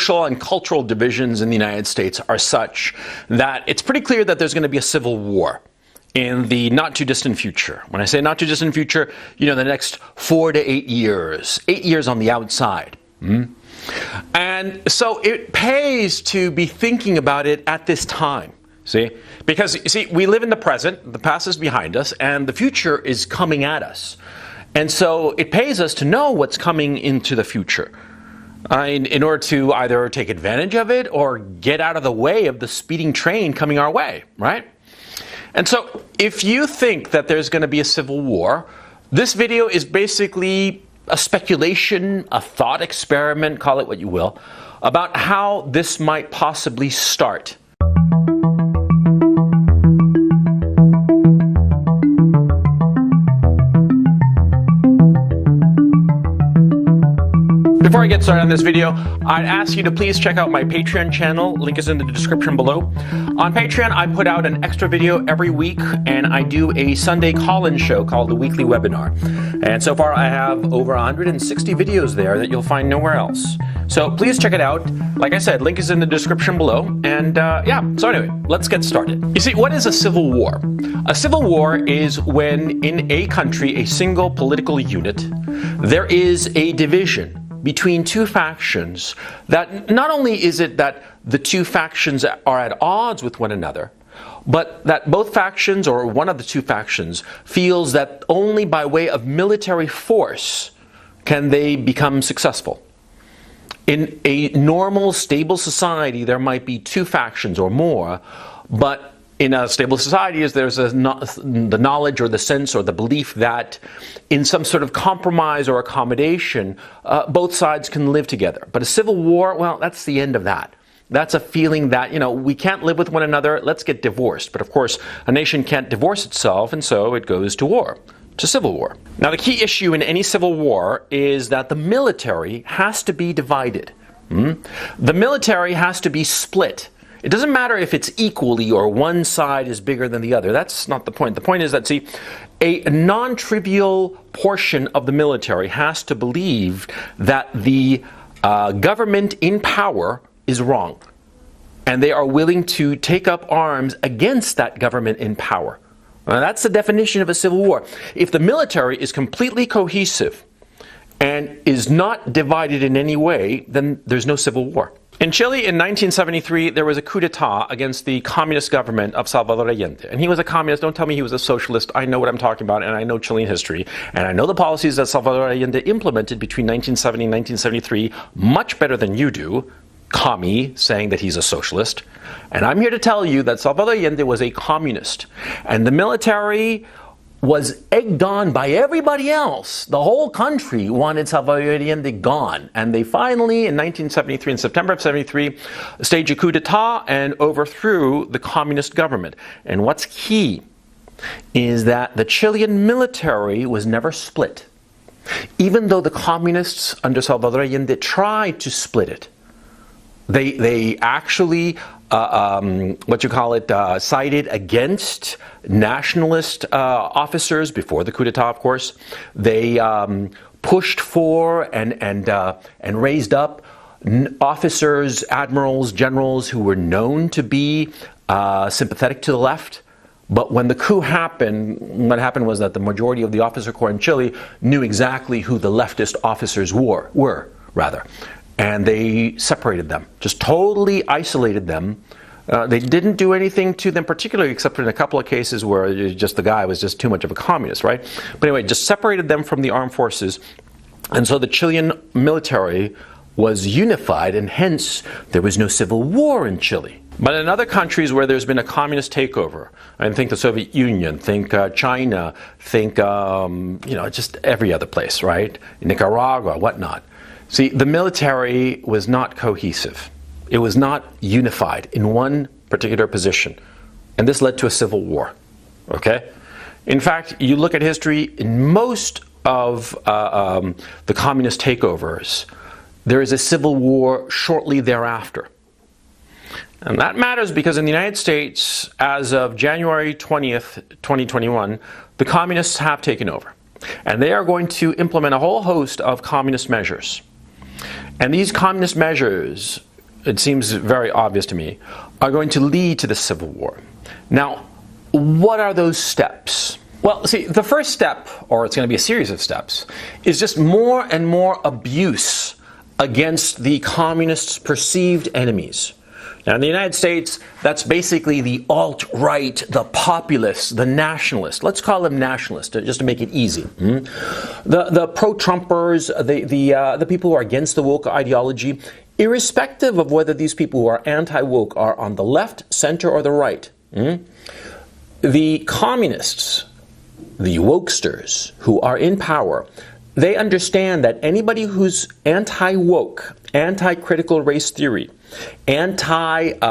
social and cultural divisions in the United States are such that it's pretty clear that there's going to be a civil war in the not too distant future. When I say not too distant future, the next 4 to 8 years. 8 years on the outside. And so it pays to be thinking about it at this time. See? Because, you see, we live in the present, the past is behind us, and the future is coming at us. And so it pays us to know what's coming into the future in order to either take advantage of it or get out of the way of the speeding train coming our way, right? And so if you think that there's going to be a civil war, this video is basically a speculation, a thought experiment, call it what you will, about how this might possibly start. Before I get started on this video, I'd ask you to please check out my Patreon channel. Link is in the description below. On Patreon, I put out an extra video every week, and I do a Sunday call-in show called the Weekly Webinar. And so far, I have over 160 videos there that you'll find nowhere else. So please check it out. Like I said, link is in the description below. And so anyway, let's get started. You see, what is a civil war? A civil war is when in a country, a single political unit, there is a division between two factions that not only is it that the two factions are at odds with one another, but that both factions or one of the two factions feels that only by way of military force can they become successful. In a normal, stable society, there might be two factions or more, but in a stable society, there's the knowledge or the sense or the belief that in some sort of compromise or accommodation, both sides can live together. But a civil war, well, that's the end of that. That's a feeling that, we can't live with one another, let's get divorced. But of course, a nation can't divorce itself, and so it goes to war, to civil war. Now, the key issue in any civil war is that the military has to be divided. The military has to be split. It doesn't matter if it's equally or one side is bigger than the other. That's not the point. The point is that, see, a non-trivial portion of the military has to believe that the government in power is wrong. And they are willing to take up arms against that government in power. Now, that's the definition of a civil war. If the military is completely cohesive and is not divided in any way, then there's no civil war. In Chile in 1973, there was a coup d'etat against the communist government of Salvador Allende. And he was a communist. Don't tell me he was a socialist. I know what I'm talking about, and I know Chilean history. And I know the policies that Salvador Allende implemented between 1970 and 1973 much better than you do. Commie, saying that he's a socialist. And I'm here to tell you that Salvador Allende was a communist. And the military was egged on by everybody else. The whole country wanted Salvador Allende gone. And they finally, in 1973, in September of 73, staged a coup d'etat and overthrew the communist government. And what's key is that the Chilean military was never split. Even though the communists under Salvador Allende tried to split it, they actually sided against nationalist officers before the coup d'etat, of course. They pushed for and raised up officers, admirals, generals who were known to be sympathetic to the left. But when the coup happened, what happened was that the majority of the officer corps in Chile knew exactly who the leftist officers were. And they separated them, just totally isolated them. They didn't do anything to them particularly, except in a couple of cases where just the guy was just too much of a communist, right? But anyway, just separated them from the armed forces. And so the Chilean military was unified, and hence there was no civil war in Chile. But in other countries where there's been a communist takeover, and think the Soviet Union, think China, think just every other place, right? Nicaragua, whatnot. See, the military was not cohesive. It was not unified in one particular position. And this led to a civil war. Okay? In fact, you look at history, in most of the communist takeovers, there is a civil war shortly thereafter. And that matters because in the United States, as of January 20th, 2021, the communists have taken over. And they are going to implement a whole host of communist measures. And these communist measures it seems very obvious to me, are going to lead to the Civil War. Now, what are those steps? Well, see, the first step, or it's going to be a series of steps, is just more and more abuse against the communists' perceived enemies. Now, in the United States, that's basically the alt-right, the populists, the nationalists. Let's call them nationalists, just to make it easy. The pro-Trumpers, the people who are against the woke ideology, irrespective of whether these people who are anti-woke are on the left, center, or the right. The communists, the wokesters who are in power, they understand that anybody who's anti-woke, anti-critical race theory, anti-racial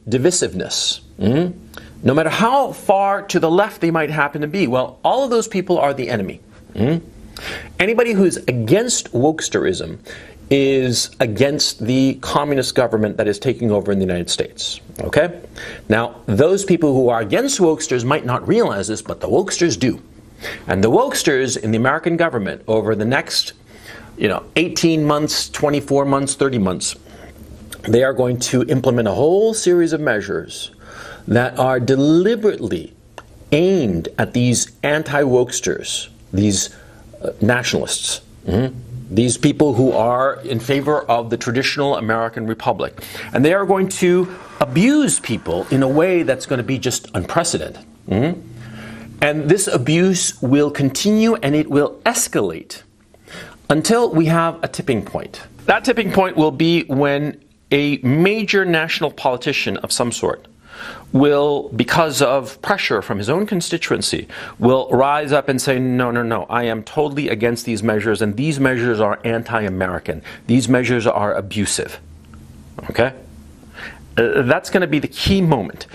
divisiveness, no matter how far to the left they might happen to be, well, all of those people are the enemy. Anybody who's against wokesterism is against the communist government that is taking over in the United States. Okay? Now, those people who are against wokesters might not realize this, but the wokesters do. And the wokesters in the American government over the next 18 months, 24 months, 30 months, they are going to implement a whole series of measures that are deliberately aimed at these anti-wokesters, these nationalists, these people who are in favor of the traditional American republic. And they are going to abuse people in a way that's going to be just unprecedented. And this abuse will continue and it will escalate until we have a tipping point. That tipping point will be when a major national politician of some sort will, because of pressure from his own constituency, will rise up and say, no, no, no, I am totally against these measures, and these measures are anti-American. These measures are abusive. Okay? That's going to be the key moment.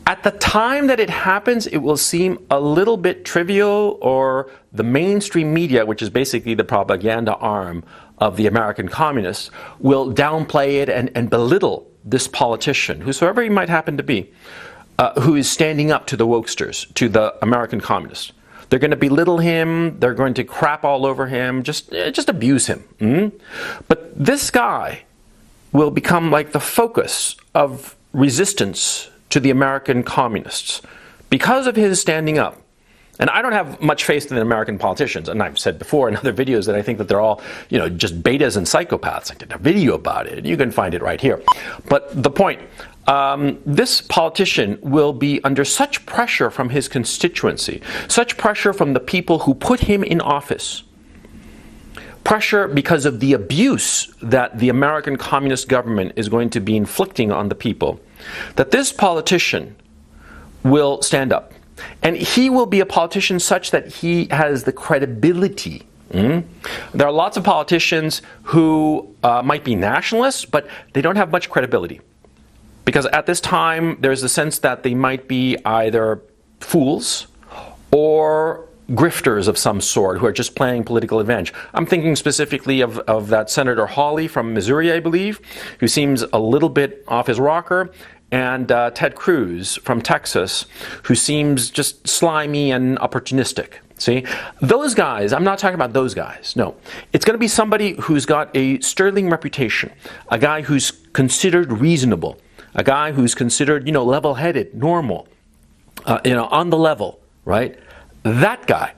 At the time that it happens, it will seem a little bit trivial, or the mainstream media, which is basically the propaganda arm of the American communists, will downplay it and belittle this politician, whosoever he might happen to be, who is standing up to the wokesters, to the American communists. They're going to belittle him, they're going to crap all over him, just abuse him. But this guy will become like the focus of resistance to the American communists because of his standing up. And I don't have much faith in American politicians, and I've said before in other videos that I think that they're all, just betas and psychopaths. I did a video about it. You can find it right here. But the point, this politician will be under such pressure from his constituency, such pressure from the people who put him in office, pressure because of the abuse that the American communist government is going to be inflicting on the people, that this politician will stand up. And he will be a politician such that he has the credibility. There are lots of politicians who might be nationalists, but they don't have much credibility. Because at this time, there's a sense that they might be either fools or grifters of some sort who are just playing political advantage. I'm thinking specifically of that Senator Hawley from Missouri, I believe, who seems a little bit off his rocker, and Ted Cruz from Texas, who seems just slimy and opportunistic. See? Those guys, I'm not talking about those guys, no. It's going to be somebody who's got a sterling reputation, a guy who's considered reasonable, a guy who's considered, level-headed, normal, on the level, right? That guy,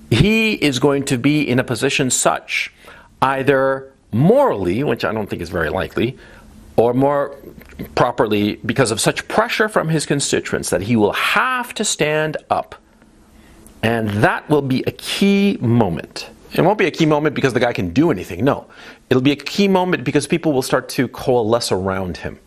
he is going to be in a position such, either morally, which I don't think is very likely, or more properly, because of such pressure from his constituents, that he will have to stand up. And that will be a key moment. It won't be a key moment because the guy can do anything. No. It'll be a key moment because people will start to coalesce around him.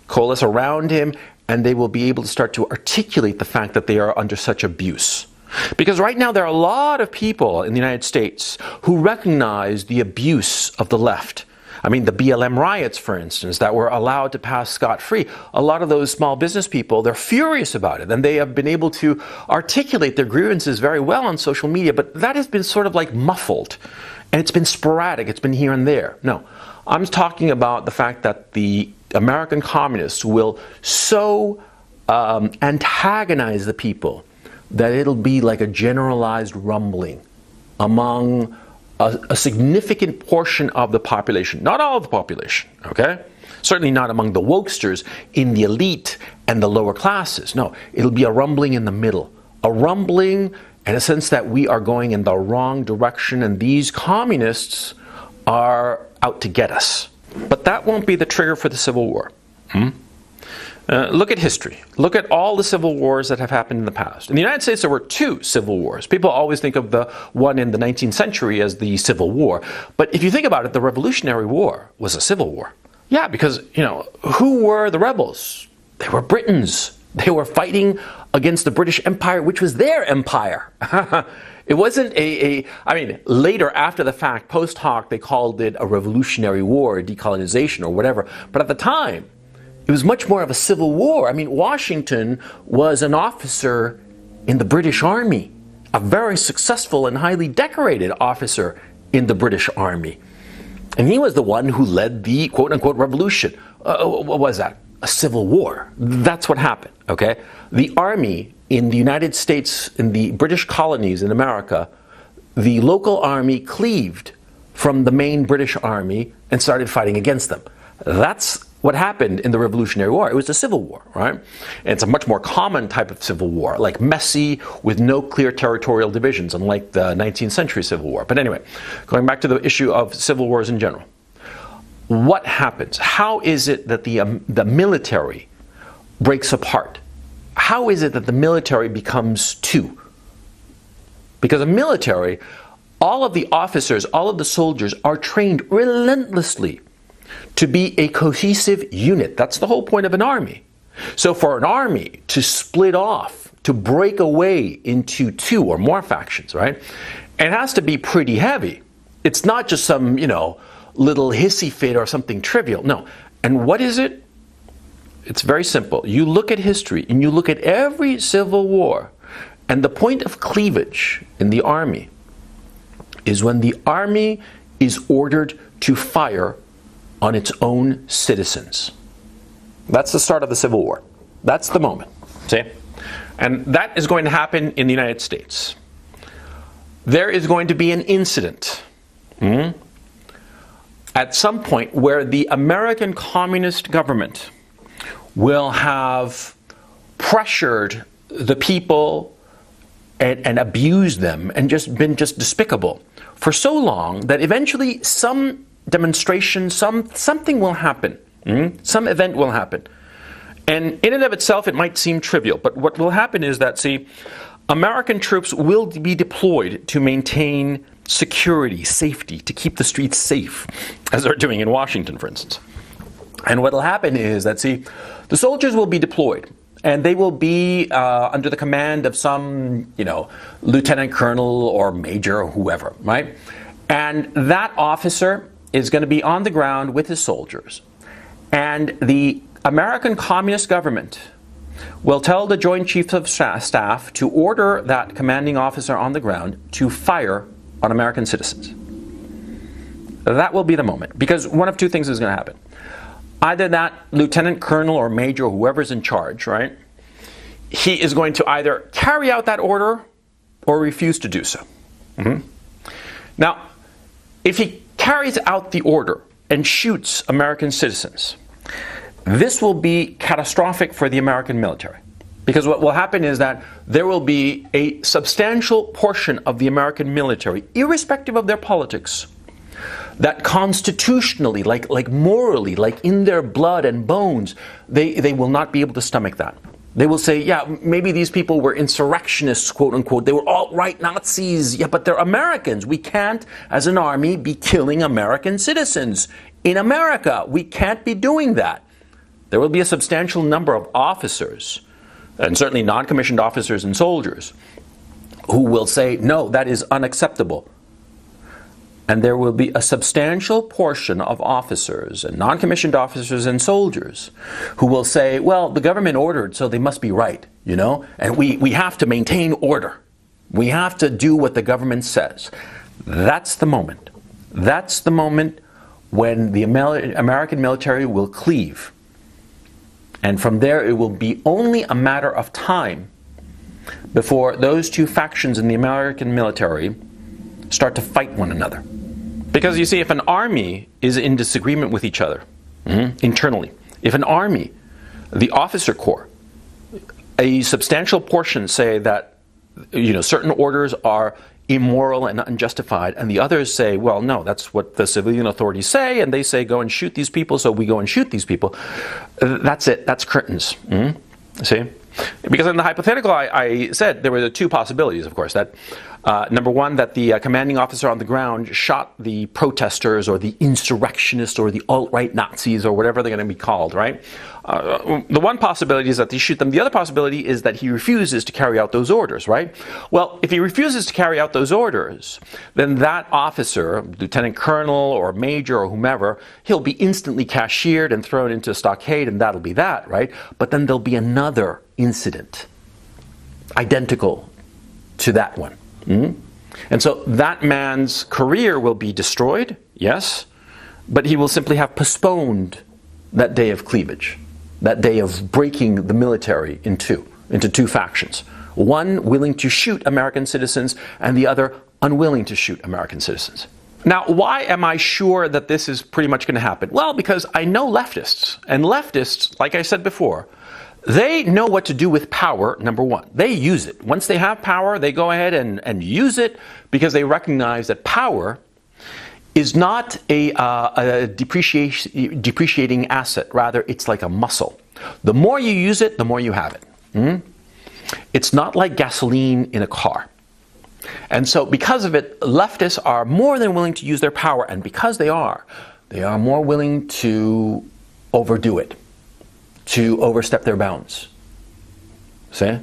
Coalesce around him, and they will be able to start to articulate the fact that they are under such abuse. Because right now there are a lot of people in the United States who recognize the abuse of the left. I mean, the BLM riots, for instance, that were allowed to pass scot-free. A lot of those small business people, they're furious about it, and they have been able to articulate their grievances very well on social media, but that has been sort of like muffled, and it's been sporadic, it's been here and there. No, I'm talking about the fact that the American communists will so antagonize the people that it'll be like a generalized rumbling among a significant portion of the population, not all of the population, okay? Certainly not among the wokesters in the elite and the lower classes. No, it'll be a rumbling in the middle. A rumbling in a sense that we are going in the wrong direction and these communists are out to get us. But that won't be the trigger for the Civil War. Look at history. Look at all the civil wars that have happened in the past. In the United States, there were 2 civil wars. People always think of the one in the 19th century as the Civil War. But if you think about it, the Revolutionary War was a civil war. Yeah, because, who were the rebels? They were Britons. They were fighting against the British Empire, which was their empire. It wasn't later after the fact, post hoc, they called it a revolutionary war, decolonization or whatever. But at the time, it was much more of a civil war. I mean, Washington was an officer in the British Army, a very successful and highly decorated officer in the British Army. And he was the one who led the quote-unquote revolution. What was that? A civil war. That's what happened, okay? The army in the United States, in the British colonies in America, the local army cleaved from the main British army and started fighting against them. That's what happened in the Revolutionary War. It was a civil war, right? And it's a much more common type of civil war, like messy, with no clear territorial divisions, unlike the 19th century Civil War. But anyway, going back to the issue of civil wars in general. What happens? How is it that the military breaks apart? How is it that the military becomes 2? Because a military, all of the officers, all of the soldiers are trained relentlessly to be a cohesive unit. That's the whole point of an army. So for an army to split off, to break away into 2 or more factions, right? It has to be pretty heavy. It's not just some, little hissy fit or something trivial. No. And what is it? It's very simple. You look at history and you look at every civil war, and the point of cleavage in the army is when the army is ordered to fire on its own citizens. That's the start of the Civil War. That's the moment. See? And that is going to happen in the United States. There is going to be an incident at some point where the American Communist government will have pressured the people and abused them and just been despicable for so long that eventually some demonstration, something will happen. Some event will happen. And in and of itself, it might seem trivial, but what will happen is that, American troops will be deployed to maintain security, safety, to keep the streets safe, as they're doing in Washington, for instance. And what will happen is that, the soldiers will be deployed, and they will be under the command of some, lieutenant colonel or major or whoever, right? And that officer is going to be on the ground with his soldiers. And the American Communist government will tell the Joint Chiefs of Staff to order that commanding officer on the ground to fire on American citizens. That will be the moment, because one of 2 things is going to happen. Either that lieutenant colonel or major, or whoever's in charge, right, he is going to either carry out that order or refuse to do so. Now, if he carries out the order and shoots American citizens, this will be catastrophic for the American military. Because what will happen is that there will be a substantial portion of the American military, irrespective of their politics, that constitutionally, like morally, like in their blood and bones, they will not be able to stomach that. They will say, yeah, maybe these people were insurrectionists, quote unquote. They were alt-right Nazis. Yeah, but they're Americans. We can't, as an army, be killing American citizens in America. We can't be doing that. There will be a substantial number of officers, and certainly non-commissioned officers and soldiers, who will say, no, that is unacceptable. And there will be a substantial portion of officers and non-commissioned officers and soldiers who will say, well, the government ordered, so they must be right, and we have to maintain order. We have to do what the government says. That's the moment. That's the moment when the American military will cleave. And from there, it will be only a matter of time before those 2 factions in the American military start to fight one another. Because you see, if an army is in disagreement with each other internally, if an army, the officer corps, a substantial portion say that certain orders are immoral and unjustified, and the others say, well, no, that's what the civilian authorities say, and they say go and shoot these people, so we go and shoot these people. That's it. That's curtains. See? Because in the hypothetical, I said there were two possibilities, of course. That number one, that the commanding officer on the ground shot the protesters or the insurrectionists or the alt-right Nazis or whatever they're going to be called, right? The one possibility is that they shoot them. The other possibility is that he refuses to carry out those orders, right? Well, if he refuses to carry out those orders, then that officer, lieutenant colonel or major or whomever, he'll be instantly cashiered and thrown into a stockade, and that'll be that, right? But then there'll be another incident identical to that one. And so that man's career will be destroyed, yes, but he will simply have postponed that day of cleavage, that day of breaking the military into two factions. One willing to shoot American citizens and the other unwilling to shoot American citizens. Now, why am I sure that this is pretty much going to happen? Well, because I know leftists, and leftists, like I said before, they know what to do with power, number one. They use it. Once they have power, they go ahead and use it because they recognize that power is not a depreciating asset. Rather, it's like a muscle. The more you use it, the more you have it. It's not like gasoline in a car. And so because of it, leftists are more than willing to use their power. And because they are more willing to overdo it, to overstep their bounds. See?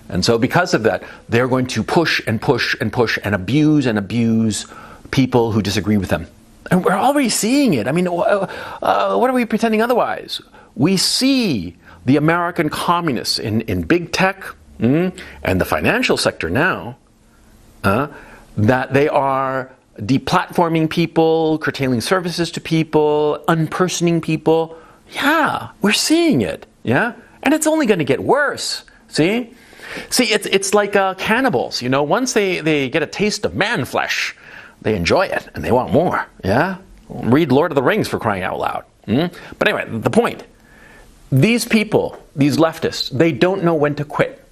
And so because of that, they're going to push and push and push and abuse people who disagree with them. And we're already seeing it. I mean, what are we pretending otherwise? We see the American communists in big tech and the financial sector now, that they are deplatforming people, curtailing services to people, unpersoning people. Yeah, we're seeing it. Yeah, and it's only going to get worse. See, it's like cannibals. Once they get a taste of man flesh, they enjoy it and they want more. Yeah, read Lord of the Rings, for crying out loud. But anyway, the point: these people, these leftists, they don't know when to quit.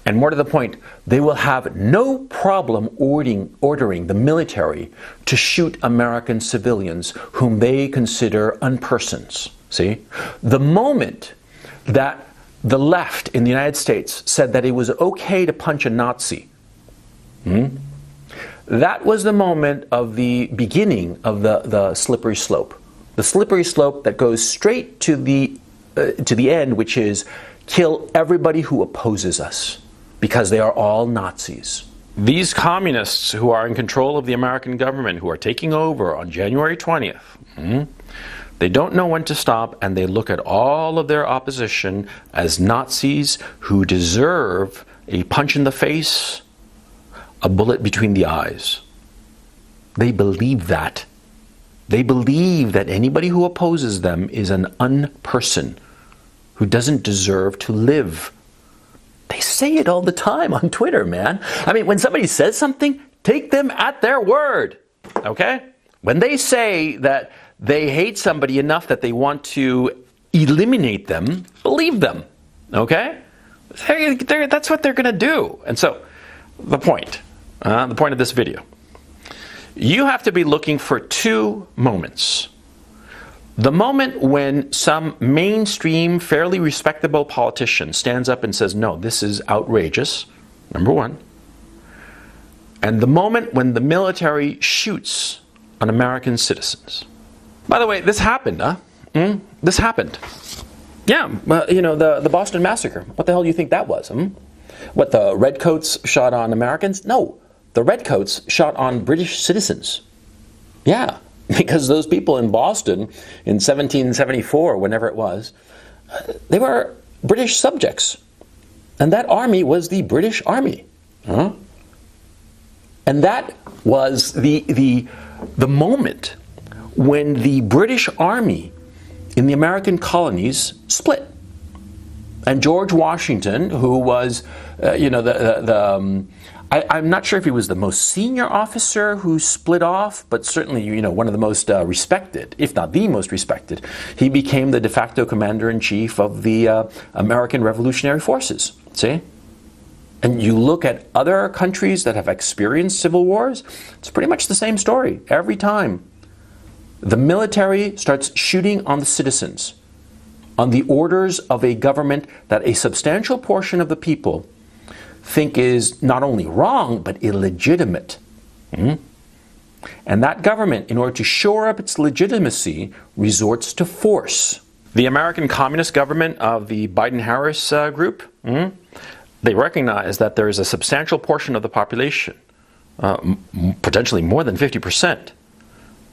And more to the point, they will have no problem ordering the military to shoot American civilians whom they consider unpersons. See? The moment that the left in the United States said that it was okay to punch a Nazi, that was the moment of the beginning of the slippery slope. The slippery slope that goes straight to the end, which is kill everybody who opposes us, because they are all Nazis. These communists who are in control of the American government, who are taking over on January 20th, they don't know when to stop, and they look at all of their opposition as Nazis who deserve a punch in the face, a bullet between the eyes. They believe that. They believe that anybody who opposes them is an unperson who doesn't deserve to live. They say it all the time on Twitter, man. I mean, when somebody says something, take them at their word, okay? When they say that they hate somebody enough that they want to eliminate them, believe them, okay? That's what they're going to do. And so, the point of this video, you have to be looking for two moments. The moment when some mainstream, fairly respectable politician stands up and says, no, this is outrageous, number one. And the moment when the military shoots on American citizens. By the way, this happened, This happened. Yeah, the Boston Massacre. What the hell do you think that was? What, the Redcoats shot on Americans? No, the Redcoats shot on British citizens. Yeah. Because those people in Boston in 1774, whenever it was, they were British subjects. And that army was the British Army. And that was the moment when the British Army in the American colonies split. And George Washington, who was, I'm not sure if he was the most senior officer who split off, but certainly, you know, one of the most respected, if not the most respected. He became the de facto commander-in-chief of the American Revolutionary Forces, see? And you look at other countries that have experienced civil wars, it's pretty much the same story every time. The military starts shooting on the citizens, on the orders of a government that a substantial portion of the people think is not only wrong, but illegitimate. And that government, in order to shore up its legitimacy, resorts to force. The American Communist government of the Biden-Harris group, they recognize that there is a substantial portion of the population, potentially more than 50%,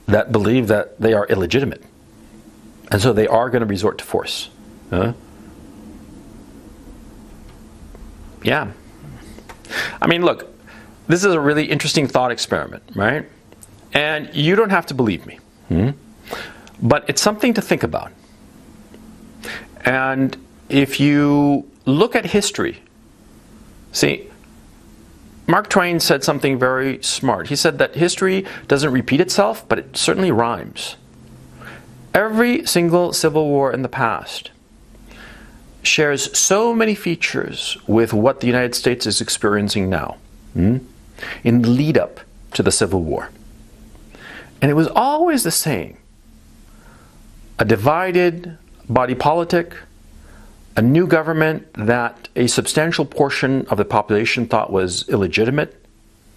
that believe that they are illegitimate. And so they are going to resort to force. Yeah. I mean, look, this is a really interesting thought experiment, right? And you don't have to believe me. But it's something to think about. And if you look at history, see, Mark Twain said something very smart. He said that history doesn't repeat itself, but it certainly rhymes. Every single civil war in the past shares so many features with what the United States is experiencing now, in the lead up to the Civil War. And it was always the same. A divided body politic, a new government that a substantial portion of the population thought was illegitimate,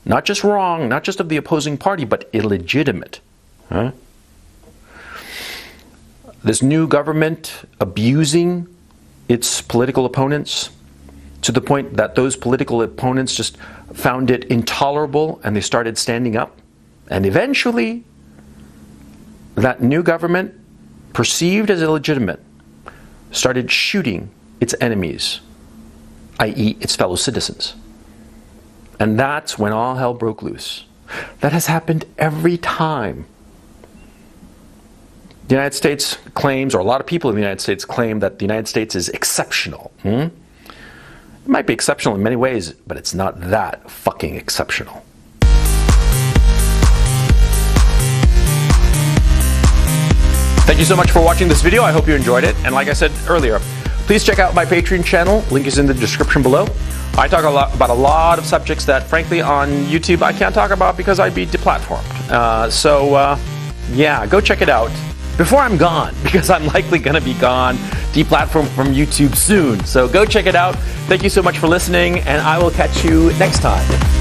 not just wrong, not just of the opposing party, but illegitimate. This new government abusing its political opponents to the point that those political opponents just found it intolerable and they started standing up. And eventually, that new government, perceived as illegitimate, started shooting its enemies, i.e. its fellow citizens. And that's when all hell broke loose. That has happened every time. The United States claims, or a lot of people in the United States claim, that the United States is exceptional. It might be exceptional in many ways, but it's not that fucking exceptional. Thank you so much for watching this video. I hope you enjoyed it. And like I said earlier, please check out my Patreon channel. Link is in the description below. I talk about a lot of subjects that, frankly, on YouTube I can't talk about because I'd be deplatformed. Yeah, go check it out before I'm gone, because I'm likely going to be gone, deplatformed from YouTube soon. So go check it out. Thank you so much for listening, and I will catch you next time.